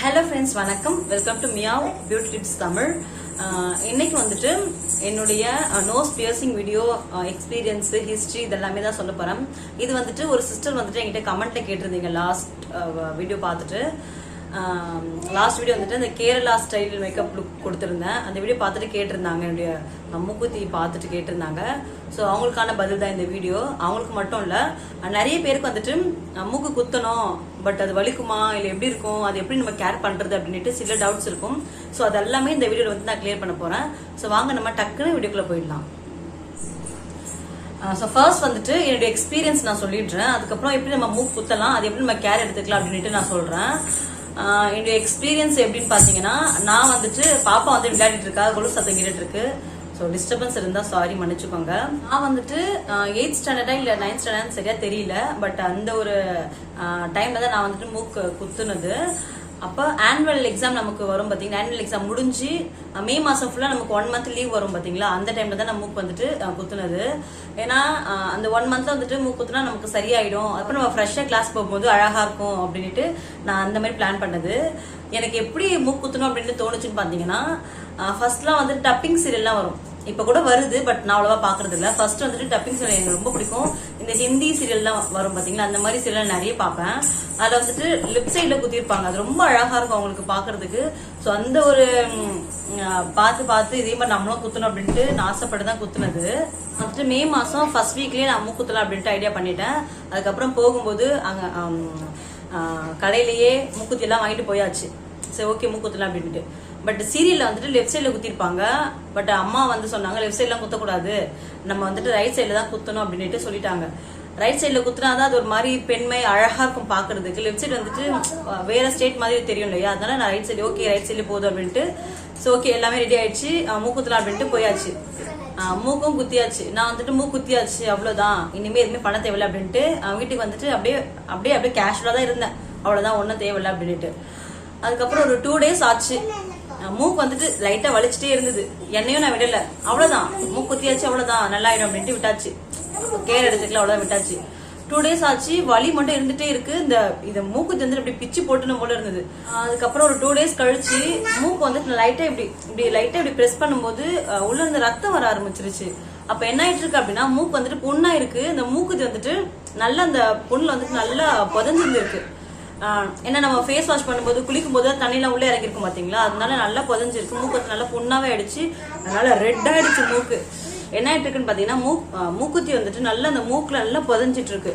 Hello friends, வணக்கம். Welcome to Meow Beauty Tips Tamil. இன்னைக்கு வந்துட்டு என்னுடைய nose piercing video experience history இதெல்லாமே தான் சொல்ல போறேன். இது வந்துட்டு ஒரு சிஸ்டர் வந்துட்டு என்கிட்ட கமெண்ட்ல கேட்டிருந்தீங்க லாஸ்ட் வீடியோ பார்த்துட்டு. லாஸ்ட் வீடியோ வந்துட்டு அந்த கேரளா ஸ்டைல் மேக்கப் லுக் கொடுத்துருந்தேன். அந்த வீடியோ பார்த்துட்டு கேட்டிருந்தாங்க, என்னுடைய மூக்குத்தி பார்த்துட்டு கேட்டிருந்தாங்க. ஸோ அவங்களுக்கான பதில் தான் இந்த வீடியோ. அவங்களுக்கு மட்டும் இல்லை, நிறைய பேருக்கு வந்துட்டு மூக்கு குத்தணும், பட் அது வலிக்குமா இல்லை எப்படி இருக்கும், அது எப்படி நம்ம கேர் பண்ணுறது அப்படின்ட்டு சில டவுட்ஸ் இருக்கும். ஸோ அது எல்லாமே இந்த வீடியோவில் வந்து நான் கிளியர் பண்ண போகிறேன். ஸோ வாங்க நம்ம டக்குன்னு வீடியோக்குள்ளே போயிடலாம். ஸோ ஃபர்ஸ்ட் வந்துட்டு என்னுடைய எக்ஸ்பீரியன்ஸ் நான் சொல்லிடுறேன். அதுக்கப்புறம் எப்படி நம்ம மூக்கு குத்தலாம், அது எப்படி நம்ம கேர் எடுத்துக்கலாம் அப்படின்ட்டு நான் சொல்கிறேன். என்னுடைய எக்ஸ்பீரியன்ஸ் எப்படின்னு பார்த்தீங்கன்னா, நான் வந்துட்டு பாப்பா வந்து விளையாடிட்டு இருக்கா, கொலு சத்தம் கேட்டுட்டு இருக்கு. ஸோ டிஸ்டர்பன்ஸ் இருந்தால் சாரி, மன்னிச்சுக்கோங்க. நான் வந்துட்டு 8th ஸ்டாண்டர்டா இல்லை 9th ஸ்டாண்டர்ட் சரியா தெரியல, பட் அந்த ஒரு டைம்ல தான் நான் வந்துட்டு மூக்கு குத்துனது. அப்போ ஆனுவல் எக்ஸாம் நமக்கு வரும் பார்த்தீங்கன்னா, ஆனுவல் எக்ஸாம் முடிஞ்சு மே மாதம் ஃபுல்லாக நமக்கு 1 month லீவ் வரும் பார்த்தீங்களா, அந்த டைம்ல தான் நான் மூக்கு வந்துட்டு குத்துனது. ஏன்னா அந்த 1 month வந்துட்டு மூக்கு குத்துனா நமக்கு சரியாயிடும், அப்புறம் நம்ம ஃப்ரெஷ்ஷாக கிளாஸ் போகும்போது அழகா இருக்கும் அப்படின்ட்டு நான் அந்த மாதிரி பிளான் பண்ணது. எனக்கு எப்படி மூக்கு குத்தணும் அப்படின்னு தோணுச்சுன்னு பார்த்தீங்கன்னா, ஃபர்ஸ்ட்லாம் வந்து டப்பிங் சீரியல்லாம் வரும், இப்ப கூட வருது, பட் நான் அவ்வளவா பாக்குறது இல்ல. ஃபர்ஸ்ட் வந்துட்டு டப்பிங் சீரியல் எனக்கு ரொம்ப பிடிக்கும். இந்த ஹிந்தி சீரியல்லாம் வரும் பாத்தீங்களா, அந்த மாதிரி சீரியல் நிறைய பார்ப்பேன். அதுல வந்துட்டு லிப் சைட்ல குத்திருப்பாங்க, அது ரொம்ப அழகா இருக்கும் அவங்களுக்கு பாக்குறதுக்கு. ஸோ அந்த ஒரு பார்த்து இதே மாதிரி நம்மளும் குத்தணும் அப்படின்ட்டு நான் ஆசைப்பட்டு தான் குத்துனது. வந்துட்டு மே மாசம் ஃபர்ஸ்ட் வீக்லயே நான் மூக்கு குத்தலாம் அப்படின்ட்டு ஐடியா பண்ணிட்டேன். அதுக்கப்புறம் போகும்போது அங்க கடையிலேயே மூக்குத்தி எல்லாம் வாங்கிட்டு போயாச்சு. சரி ஓகே மூக்குத்தலாம் அப்படின்ட்டு. பட் சீரியல்ல வந்துட்டு லெஃப்ட் சைட்ல குத்திருப்பாங்க. பட் அம்மா வந்து சொன்னாங்க லெஃப்ட் சைட்லாம் குத்தக்கூடாது, நம்ம வந்துட்டு ரைட் சைட்ல தான் குத்தணும் அப்படின்ட்டு சொல்லிட்டாங்க. ரைட் சைட்ல குத்துனாதான் அது ஒரு மாதிரி பெண்மை அழகா இருக்கும் பாக்குறதுக்கு. லெஃப்ட் சைடு வந்துட்டு வேற ஸ்டேட் மாதிரி தெரியும் இல்லையா, அதனால நான் ரைட் சைடு ஓகே ரைட் சைட்ல போதும் அப்படின்ட்டு. ஸோ ஓகே எல்லாமே ரெடி ஆயிடுச்சு, மூக்குத்தலாம் அப்படின்ட்டு போயாச்சு. மூக்கும் குத்தியாச்சு. நான் வந்துட்டு மூக்கு குத்தியாச்சு, அவ்வளவுதான், இனிமே எதுவுமே பண்ண தேவையில்லை அப்படின்ட்டு வீட்டுக்கு வந்துட்டு அப்படியே கேஷுவலா தான் இருந்தேன். அவ்வளவுதான், ஒன்னும் தேவையில்லை அப்படின்ட்டு. அதுக்கப்புறம் ஒரு 2 days ஆச்சு. மூக்கு வந்துட்டு லைட்டா வலிச்சுட்டே இருந்தது, என்னையும் நான் விடல. அவ்வளவுதான், மூக்கு குத்தியாச்சு, அவ்வளவுதான் நல்லாயிடும் அப்படின்ட்டு விட்டாச்சு. கேர் எடுத்துக்கலாம், அவ்வளவுதான் விட்டாச்சு. 2 days ஆச்சு, வலி மட்டும் இருந்துட்டே இருக்கு. இந்த மூக்கு வந்துட்டு இப்படி பிச்சு போட்டுன்னு போல இருந்தது. அதுக்கப்புறம் ஒரு 2 days கழிச்சு மூக்கு வந்துட்டு லைட்டா இப்படி பிரஸ் பண்ணும்போது உள்ள இருந்து ரத்தம் வர ஆரம்பிச்சிருச்சு. அப்ப என்ன ஆயிட்டு இருக்கு அப்படின்னா, மூக்கு வந்துட்டு புண்ணா இருக்கு. இந்த மூக்குத்தி வந்துட்டு நல்லா அந்த புண்ணுல வந்துட்டு நல்லா புதஞ்சிருந்து. ஏன்னா நம்ம ஃபேஸ் வாஷ் பண்ணும்போது குளிக்கும் போது தண்ணியெல்லாம் உள்ள இறங்கிருக்கும் பாத்தீங்களா, அதனால நல்லா புதஞ்சிருக்கு. மூக்கு நல்லா புண்ணாவே ஆயிடுச்சு, அதனால ரெட் ஆயிடுச்சு மூக்கு. என்ன ஆயிட்டு இருக்குன்னு பாத்தீங்கன்னா, மூக்குத்தி வந்துட்டு நல்லா அந்த மூக்குல நல்லா புதஞ்சிட்டு இருக்கு.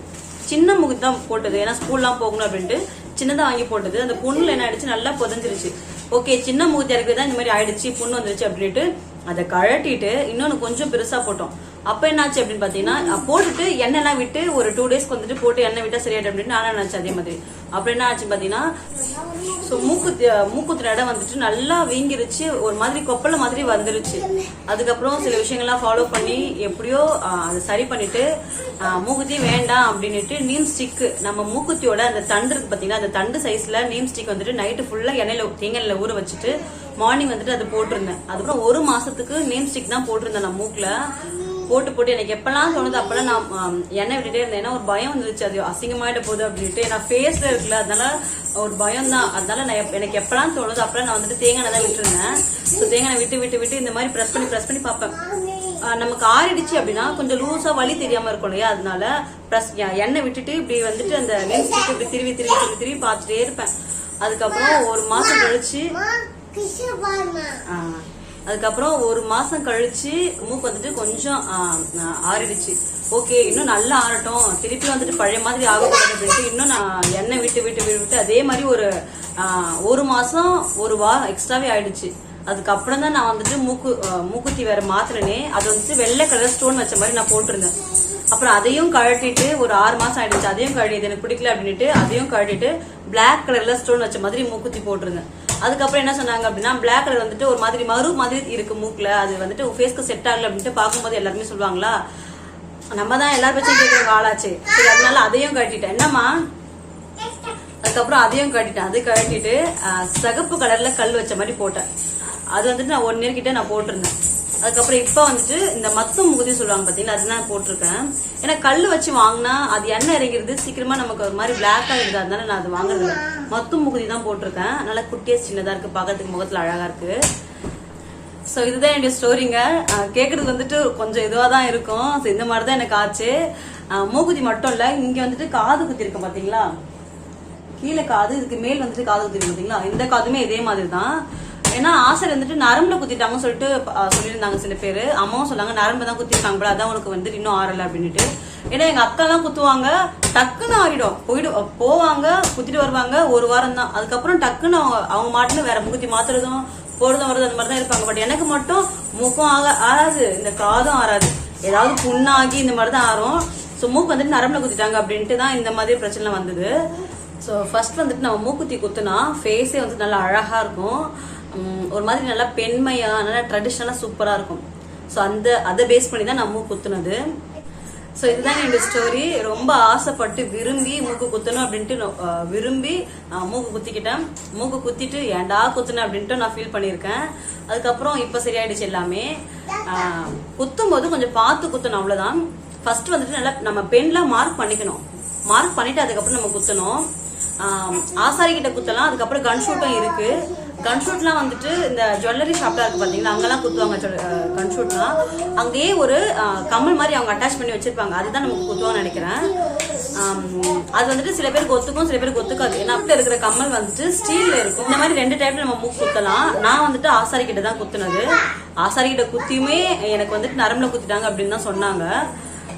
சின்ன மூக்குத்தி தான் போட்டது, ஏன்னா ஸ்கூல்லாம் போகணும் அப்படின்ட்டு சின்னதா வாங்கி போட்டது. அந்த புண்ணுல என்ன ஆயிடுச்சு, நல்லா புதஞ்சிருச்சு. ஓகே சின்ன மூக்குத்தி இறக்குதான் இந்த மாதிரி ஆயிடுச்சு, புண்ணு வந்துருச்சு அப்படின்ட்டு அதை கழட்டிட்டு இன்னொன்னு கொஞ்சம் பெருசா போட்டோம். அப்ப என்னாச்சு அப்படின்னு பாத்தீங்கன்னா, போட்டுட்டு எண்ணெய்லாம் விட்டு ஒரு 2 daysக்கு வந்துட்டு போட்டு எண்ணெய் விட்டா சரியாயிடும் அப்படின்னு நான் நினைச்சேன். அதே மாதிரி அப்புறம் என்ன ஆச்சு பாத்தீங்கன்னா, மூக்குத்தி இடம் வந்துட்டு நல்லா வீங்கிருச்சு, ஒரு மாதிரி கொப்பள மாதிரி வந்துருச்சு. அதுக்கப்புறம் சில விஷயங்கள்லாம் ஃபாலோ பண்ணி எப்படியோ அதை சரி பண்ணிட்டு மூக்குத்தி வேண்டாம் அப்படின்னுட்டு நீம் ஸ்டிக், நம்ம மூக்குத்தியோட அந்த தண்டு இருக்கு பாத்தீங்கன்னா, அந்த தண்டு சைஸ்ல நீம் ஸ்டிக் வந்துட்டு நைட்டு ஃபுல்லா தேங்காயில ஊற வச்சுட்டு மார்னிங் வந்துட்டு அது போட்டிருந்தேன். அதுக்கப்புறம் 1 மாசத்துக்கு நீம் ஸ்டிக் தான் போட்டிருந்தேன் நான் மூக்குல. போட்டு எனக்கு எப்பெல்லாம் தோணுது அப்பெல்லாம் நான் எண்ணெய் விட்டுட்டே இருந்தேன். ஏன்னா ஒரு பயம் வந்துருச்சு, அது அசிங்கமாயிட்ட போகுது அப்படின்ட்டு. நான் ஃபேஸ்ல இருக்குல்ல, அதனால ஒரு பயம் தான். அதனால நான் எனக்கு எப்பெல்லாம் தோணுது அப்பெல்லாம் நான் வந்துட்டு தேங்காய் தான் விட்டுருந்தேன். ஸோ தேங்காய் விட்டு இந்த மாதிரி ப்ரெஸ் பண்ணி பார்ப்பேன். நமக்கு ஆறிடுச்சு அப்படின்னா கொஞ்சம் லூஸா வலி தெரியாம இருக்கும் இல்லையா, அதனால எண்ணெய் விட்டுட்டு இப்படி வந்துட்டு அந்த லிப்ஸ்டிக் இப்படி திருவி பார்த்துட்டே இருப்பேன். அதுக்கப்புறம் 1 மாசம் கழிச்சு மூக்கு வந்துட்டு கொஞ்சம் ஆறிடுச்சு. ஓகே இன்னும் நல்லா ஆறட்டும், திருப்பி வந்துட்டு பழைய மாதிரி ஆகக்கூடாது அப்படின்ட்டு இன்னும் நான் எண்ணெய் விட்டு அதே மாதிரி ஒரு 1 மாசம் 1 வாரம் எக்ஸ்ட்ராவே ஆயிடுச்சு. அதுக்கப்புறம் தான் நான் வந்துட்டு மூக்குத்தி வேற மாத்திரனே, அது வந்துட்டு வெள்ளை கலர் ஸ்டோன் வச்ச மாதிரி நான் போட்டிருந்தேன். அப்புறம் அதையும் கழட்டிட்டு ஒரு 6 மாசம் ஆயிடுச்சு, அதையும் கழட்டிட்டு எனக்கு பிடிக்கல அப்படின்ட்டு அதையும் கழட்டிட்டு பிளாக் கலர்ல ஸ்டோன் வச்ச மாதிரி மூக்குத்தி போட்டிருந்தேன். அதுக்கப்புறம் என்ன சொன்னாங்க அப்படின்னா, பிளாக் கலர் வந்துட்டு ஒரு மாதிரி மறு மாதிரி இருக்கு மூக்குல, அது வந்துட்டு ஃபேஸ்க்கு செட் ஆகல அப்படின்ட்டு பார்க்கும்போது எல்லாருமே சொல்லுவாங்களா, நம்ம தான் எல்லாரும் பச்சும் கேட்கறவங்க ஆளாச்சு. சரி அதனால அதையும் கட்டிட்டேன். என்னம்மா, அதுக்கப்புறம் அதையும் கட்டிட்டேன். அது கட்டிட்டு சிகப்பு கலர்ல கல் வச்ச மாதிரி போட்டேன். அது வந்துட்டு நான் 1 year கிட்ட நான் போட்டிருந்தேன். அதுக்கப்புறம் இப்ப வந்துட்டு இந்த மத்து முகுதி சொல்லுவாங்க பாத்தீங்களா, அது நான் போட்டிருக்கேன். ஏன்னா கல்லு வச்சு வாங்கினா அது எண்ணெய் இறங்கிறது சீக்கிரமா நமக்கு ஒரு மாதிரி பிளாக் ஆகிடுது, அதனால நான் அது வாங்குறது மத்து முகுதி தான் போட்டிருக்கேன். நல்லா குட்டியா சின்னதா இருக்கு, பாக்கிறதுக்கு முகத்துல அழகா இருக்கு. ஸோ இதுதான் என்னுடைய ஸ்டோரிங்க. கேட்கறது வந்துட்டு கொஞ்சம் இதுவாக தான் இருக்கும். ஸோ இந்த மாதிரி தான் எனக்கு ஆச்சு. மூக்குத்தி மட்டும் இல்லை, இங்கே வந்துட்டு காது குத்தி இருக்கு பார்த்தீங்களா, கீழே காது, இதுக்கு மேல் வந்துட்டு காது குத்தி இருக்கு பார்த்தீங்களா, இந்த காதுமே இதே மாதிரி தான். ஏன்னா ஆசிரியர் வந்துட்டு நரம்புல குத்திட்டாங்கன்னு சொல்லிட்டு சொல்லியிருந்தாங்க சில பேர். அம்மாவும் சொன்னாங்க நரம்பு தான் குத்திருக்காங்க போல, அதான் உனக்கு வந்துட்டு இன்னும் ஆறலை அப்படின்ட்டு. ஏன்னா எங்க அக்கா எல்லாம் குத்துவாங்க, டக்குன்னு ஆறிடும், போவாங்க குத்திட்டு வருவாங்க, ஒரு வாரம் தான். அதுக்கப்புறம் டக்குன்னு அவங்க மாட்டுன்னு வேற முகுத்தி மாத்துறதும் போறதும் வருது அந்த மாதிரி தான் இருப்பாங்க. பட் எனக்கு மட்டும் முகம் ஆறாது, இந்த காதும் ஆறாது, ஏதாவது புண்ணாகி இந்த மாதிரி தான் ஆறும். ஸோ மூக்கு வந்துட்டு நரம்புல குத்திட்டாங்க அப்படின்ட்டு தான் இந்த மாதிரி பிரச்சனை வந்தது. ஸோ ஃபர்ஸ்ட் வந்துட்டு நம்ம மூக்குத்தி குத்துனா ஃபேஸே வந்துட்டு நல்லா அழகா இருக்கும், ஒரு மாதிரி நல்லா பெண்மையா நல்லா ட்ரெடிஷ்னலா சூப்பரா இருக்கும். ஸோ அதை பேஸ் பண்ணி தான் நான் மூக்கு குத்துனது. ஸோ இதுதான் என்னோட ஸ்டோரி. ரொம்ப ஆசைப்பட்டு விரும்பி மூக்கு குத்தணும் அப்படின்ட்டு விரும்பி மூக்கு குத்திக்கிட்டேன். மூக்கு குத்திட்டு ஏன்டா குத்துனேன் அப்படின்ட்டு நான் ஃபீல் பண்ணியிருக்கேன். அதுக்கப்புறம் இப்போ சரியாயிடுச்சு எல்லாமே. குத்தும் போது கொஞ்சம் பார்த்து குத்தணும், அவ்வளோதான். ஃபர்ஸ்ட் வந்துட்டு நல்லா நம்ம பென்ல மார்க் பண்ணிக்கணும், மார்க் பண்ணிட்டு அதுக்கப்புறம் நம்ம குத்தணும். ஆசாரி கிட்ட குத்தலாம். அதுக்கப்புறம் கன் ஷூட்டும் இருக்கு. கன் ஷூட்லாம் வந்துட்டு இந்த ஜுவல்லரி ஷாப்லாம் இருக்கு பாத்தீங்களா, அங்கெல்லாம் குத்துவாங்க கன் ஷூட்லாம். அங்கேயே ஒரு கம்மல் மாதிரி அவங்க அட்டாச் பண்ணி வச்சிருப்பாங்க, அதுதான் நமக்கு குத்துவான்னு நினைக்கிறேன். அது வந்துட்டு சில பேருக்கு ஒத்துக்கும், சில பேருக்கு ஒத்துக்காது. ஏன்னா அப்படி இருக்கிற கம்மல் வந்துட்டு ஸ்டீல்ல இருக்கும். இந்த மாதிரி 2 டைப்ல நம்ம மூக்கு குத்தலாம். நான் வந்துட்டு ஆசாரி கிட்ட தான் குத்துனது. ஆசாரி கிட்ட குத்தியுமே எனக்கு வந்துட்டு நரம்புல குத்திட்டாங்க அப்படின்னு தான் சொன்னாங்க.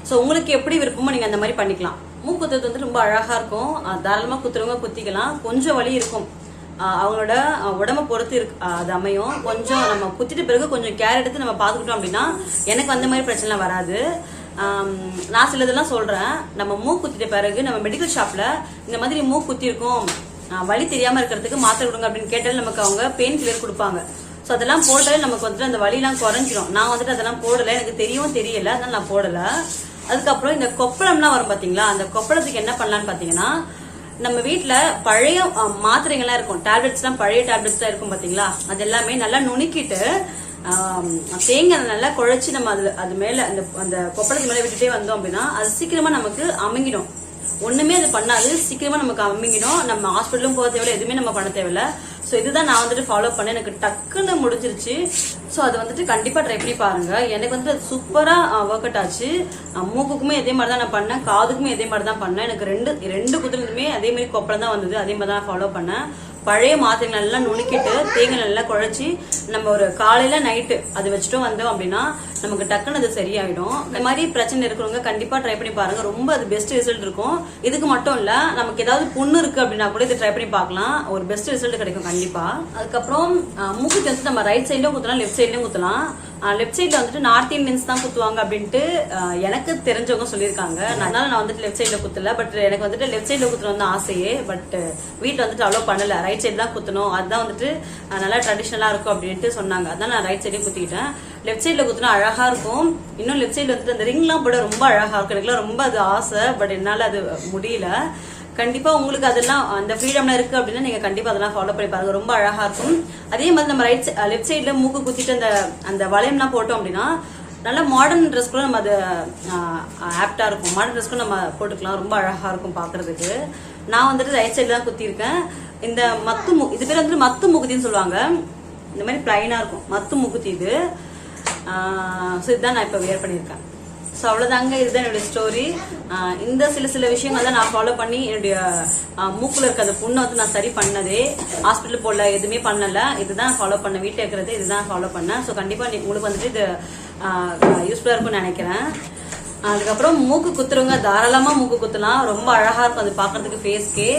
ஸோ உங்களுக்கு எப்படி விருப்பமோ நீங்க அந்த மாதிரி பண்ணிக்கலாம். மூக்கு குத்துறது வந்து ரொம்ப அழகா இருக்கும், தாராளமா குத்துறவங்க குத்திக்கலாம். கொஞ்சம் வலி இருக்கும், அவங்களோட உடம்ப பொறுத்து இருக்கு அது அமையும். கொஞ்சம் நம்ம குத்திட்டு பிறகு கொஞ்சம் கேர் எடுத்து நம்ம பார்த்துக்கிட்டோம் அப்படின்னா எனக்கு அந்த மாதிரி பிரச்சனை வராது. நான் சிலதெல்லாம் சொல்றேன். நம்ம மூக்கு குத்திட்ட பிறகு நம்ம மெடிக்கல் ஷாப்ல இந்த மாதிரி மூக்கு குத்தி இருக்கும், வலி தெரியாம இருக்கிறதுக்கு மாத்திரை கொடுங்க அப்படின்னு கேட்டாலும் நமக்கு அவங்க பெயின் கில்லர் கொடுப்பாங்க. ஸோ அதெல்லாம் போட்டாலே நமக்கு வந்துட்டு அந்த வலிலாம் குறைஞ்சிடும். நான் வந்துட்டு அதெல்லாம் போடலை, எனக்கு தெரியல, அதனால நான் போடலை. அதுக்கப்புறம் இந்த கொப்பளம்லாம் வரும் பாத்தீங்களா, அந்த கொப்பளத்துக்கு என்ன பண்ணலான்னு பாத்தீங்கன்னா, நம்ம வீட்டுல பழைய மாத்திரைகள்லாம் இருக்கும், டேப்லெட்ஸ்லாம் பழைய டேப்லெட்ஸ் தான் இருக்கும் பாத்தீங்களா, அது எல்லாமே நல்லா நுணுக்கிட்டு தேங்காய் நல்லா குழைச்சி நம்ம அது மேல அந்த கொப்பளத்து மேல விட்டுட்டே வந்தோம் அப்படின்னா அது சீக்கிரமா நமக்கு அமுங்கிடும். ஒண்ணுமே அது பண்ணாது, சீக்கிரமா நமக்கு அமுங்கிடும். நம்ம ஹாஸ்பிட்டலும் போக தேவையில்ல, எதுவுமே நம்ம பண்ண தேவையில்ல. ஸோ இதுதான் நான் வந்துட்டு ஃபாலோ பண்ணேன், எனக்கு டக்குன்னு முடிஞ்சிருச்சு. ஸோ அது வந்துட்டு கண்டிப்பா ட்ரை பண்ணி பாருங்க. எனக்கு வந்துட்டு அது சூப்பரா ஒர்க் அவுட் ஆச்சு. மூக்குக்குமே அதே மாதிரி தான் நான் பண்ணேன், காதுக்குமே அதே மாதிரி தான் பண்ணேன். எனக்கு ரெண்டு குத்துறதுமே அதே மாதிரி கொப்பளம் தான் வந்தது, அதே மாதிரி தான் ஃபாலோ பண்ணேன். பழைய மாத்திரைகள் நல்லா நுணுக்கிட்டு தேங்காய் நல்லா குழைச்சி நம்ம ஒரு காலையில நைட்டு அது வச்சுட்டோம் வந்தோம் அப்படின்னா நமக்கு டக்குன்னு அது சரியாயிடும். இந்த மாதிரி பிரச்சனை இருக்கிறவங்க கண்டிப்பா ட்ரை பண்ணி பாருங்க, ரொம்ப அது பெஸ்ட் ரிசல்ட் இருக்கும். இதுக்கு மட்டும் இல்ல, நமக்கு ஏதாவது புண்ணு இருக்கு அப்படின்னா கூட இதை ட்ரை பண்ணி பார்க்கலாம், ஒரு பெஸ்ட் ரிசல்ட் கிடைக்கும் கண்டிப்பா. அதுக்கப்புறம் மூக்குத்தி வந்து நம்ம ரைட் சைட்லயும் குத்தலாம், லெஃப்ட் சைட்லயும் குத்தலாம். லெஃப்ட் சைட்ல வந்துட்டு நார்த் இந்தியன்ஸ் தான் குத்துவாங்க அப்படின்ட்டு எனக்கு தெரிஞ்சவங்க சொல்லியிருக்காங்க. அதனால நான் வந்துட்டு லெஃப்ட் சைட்ல குத்தல. பட் எனக்கு வந்துட்டு லெஃப்ட் சைட்ல குத்தணும் தான் ஆசையே. பட் வீட்டுல வந்துட்டு அலோவ் பண்ணல, ரைட் சைடு தான் குத்தணும், அதுதான் வந்துட்டு நல்லா ட்ரெடிஷனலா இருக்கும் அப்படின்ட்டு சொன்னாங்க. அதனால நான் ரைட் சைடே குத்திக்கிட்டேன். லெஃப்ட் சைட்ல குத்தினா அழகா இருக்கும். இன்னும் லெஃப்ட் சைட்ல வந்துட்டு அந்த ரிங்லாம் போட ரொம்ப அழகா இருக்கும். எனக்குலாம் ரொம்ப அது ஆசை, பட் என்னால அது முடியல. கண்டிப்பா உங்களுக்கு அதெல்லாம் அந்த ஃப்ரீடம்ல இருக்கு அப்படின்னா நீங்க கண்டிப்பா அதெல்லாம் ஃபாலோ பண்ணி பாருங்க, ரொம்ப அழகா இருக்கும். அதே மாதிரி நம்ம லெஃப்ட் சைட்ல மூக்கு குத்திட்டு அந்த வளையம்லாம் போட்டோம் அப்படின்னா நல்லா மாடர்ன் ட்ரெஸ் கூட நம்ம அது ஆப்டா இருக்கும். மாடர்ன் ட்ரெஸ் கூட நம்ம போட்டுக்கலாம், ரொம்ப அழகா இருக்கும் பாக்குறதுக்கு. நான் வந்துட்டு ரைட் சைட்ல தான் குத்திருக்கேன். இந்த இது பேர் வந்துட்டு மத்து மூக்குத்தின்னு சொல்லுவாங்க. இந்த மாதிரி பிளைனா இருக்கும் மத்து மூக்குத்தி இது. இதுதான் நான் இப்ப வியர் பண்ணியிருக்கேன். ஸோ அவ்வளோதாங்க, இதுதான் என்னுடைய ஸ்டோரி. இந்த சில விஷயங்கள் தான் நான் ஃபாலோ பண்ணி என்னுடைய மூக்குல இருக்க அந்த புண்ணை வந்து நான் சரி பண்ணதே. ஹாஸ்பிட்டல் போடல, எதுவுமே பண்ணல, இதுதான் ஃபாலோ பண்ண, வீட்டில் இருக்கிறது இதுதான் ஃபாலோ பண்ணேன். ஸோ கண்டிப்பா உங்களுக்கு வந்துட்டு இது யூஸ்ஃபுல்லா இருக்கும்னு நினைக்கிறேன். அதுக்கப்புறம் மூக்கு குத்துறவங்க தாராளமா மூக்கு குத்தலாம், ரொம்ப அழகா இருக்கும் அது பாக்குறதுக்கு. ஃபேஸ்க்கே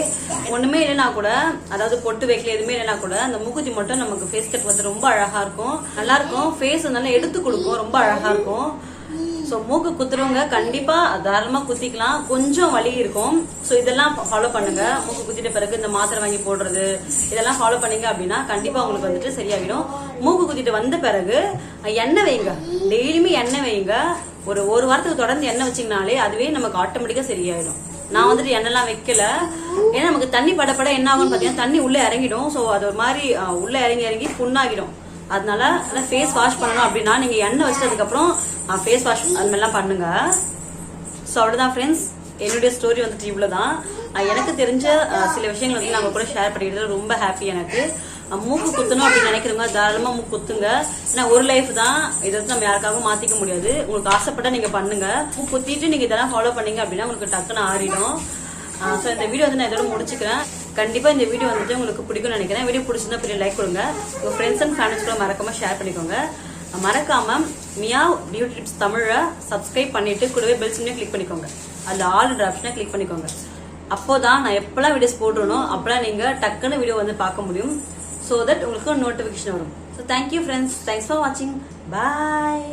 ஒண்ணுமே இல்லைன்னா கூட, அதாவது பொட்டு வைக்கல எதுவுமே இல்லைன்னா கூட அந்த மூக்குத்தி மட்டும் நமக்கு ஃபேஸ் கட் வந்து ரொம்ப அழகா இருக்கும், நல்லா இருக்கும். ஃபேஸ் நல்லா எடுத்து கொடுக்கும், ரொம்ப அழகா இருக்கும். ஸோ மூக்கு குத்துறவங்க கண்டிப்பா தாராளமா குத்திக்கலாம், கொஞ்சம் வலி இருக்கும். ஸோ இதெல்லாம் ஃபாலோ பண்ணுங்க. மூக்கு குத்திட்ட பிறகு இந்த மாத்திரை வாங்கி போடுறது இதெல்லாம் ஃபாலோ பண்ணீங்க அப்படின்னா கண்டிப்பா உங்களுக்கு வந்துட்டு சரியாகிடும். மூக்கு குத்திட்டு வந்த பிறகு எண்ணெய் வைங்க, டெய்லியுமே எண்ணெய் வைங்க. ஒரு வாரத்துக்கு தொடர்ந்து எண்ணெய் வச்சிங்கனாலே அதுவே நமக்கு ஆட்டோமேட்டிக்கா சரியாயிடும். நான் வந்துட்டு எண்ணெய்லாம் வைக்கல, ஏன்னா நமக்கு தண்ணி படப்பட என்ன ஆகும்னு பாத்தீங்கன்னா தண்ணி உள்ள இறங்கிடும். ஸோ அது ஒரு மாதிரி உள்ள இறங்கி புண்ணாகிடும். அதனால ஃபேஸ் வாஷ் பண்ணணும் அப்படின்னா நீங்க எண்ணெய் வச்சதுக்கப்புறம் ஃபேஸ் வாஷ் அது மாதிரிலாம் பண்ணுங்க. ஸோ அவ்வளோதான் ஃப்ரெண்ட்ஸ், என்னுடைய ஸ்டோரி வந்துட்டு இவ்வளோதான். எனக்கு தெரிஞ்ச சில விஷயங்கள் வந்து நாங்கள் கூட ஷேர் பண்ணிக்கிட்டு ரொம்ப ஹாப்பி. எனக்கு மூக்கு குத்தணும் அப்படின்னு நினைக்கிறவங்க தாராளமாக மூக்கு குத்துங்க. ஏன்னா ஒரு லைஃப் தான், இதை வந்து நம்ம யாருக்காகவும் மாற்றிக்க முடியாது. உங்களுக்கு ஆசைப்பட்டா நீங்கள் பண்ணுங்க. மூக்கு குத்திட்டு நீங்கள் இதெல்லாம் ஃபாலோ பண்ணீங்க அப்படின்னா உங்களுக்கு டக்குன்னு ஆறிடும். ஸோ இந்த வீடியோ வந்து நான் இதோட முடிச்சுக்கிறேன். கண்டிப்பாக இந்த வீடியோ வந்துட்டு உங்களுக்கு பிடிக்கும்னு நினைக்கிறேன். வீடியோ பிடிச்சிருந்தா பெரிய லைக் கொடுங்க. உங்கள் ஃப்ரெண்ட்ஸ் அண்ட் ஃபேமிலிஸ் கூட மறக்காம ஷேர் பண்ணிக்கோங்க. மறக்காம மியாவ் பியூட்டி டிப்ஸ் தமிழை சப்ஸ்கிரைப் பண்ணிட்டு கூடவே பெல் சிம்னே கிளிக் பண்ணிக்கோங்க. அதில் ஆல் ஆப்ஷனை கிளிக் பண்ணிக்கோங்க. அப்போதான் நான் எப்பெல்லாம் வீடியோஸ் போடுறனோ அப்பெல்லாம் நீங்க டக்குன்னு வீடியோ வந்து பார்க்க முடியும். ஸோ தட் உங்களுக்கு நோட்டிஃபிகேஷன் வரும். So thank you friends, thanks for வாட்சிங், பாய்.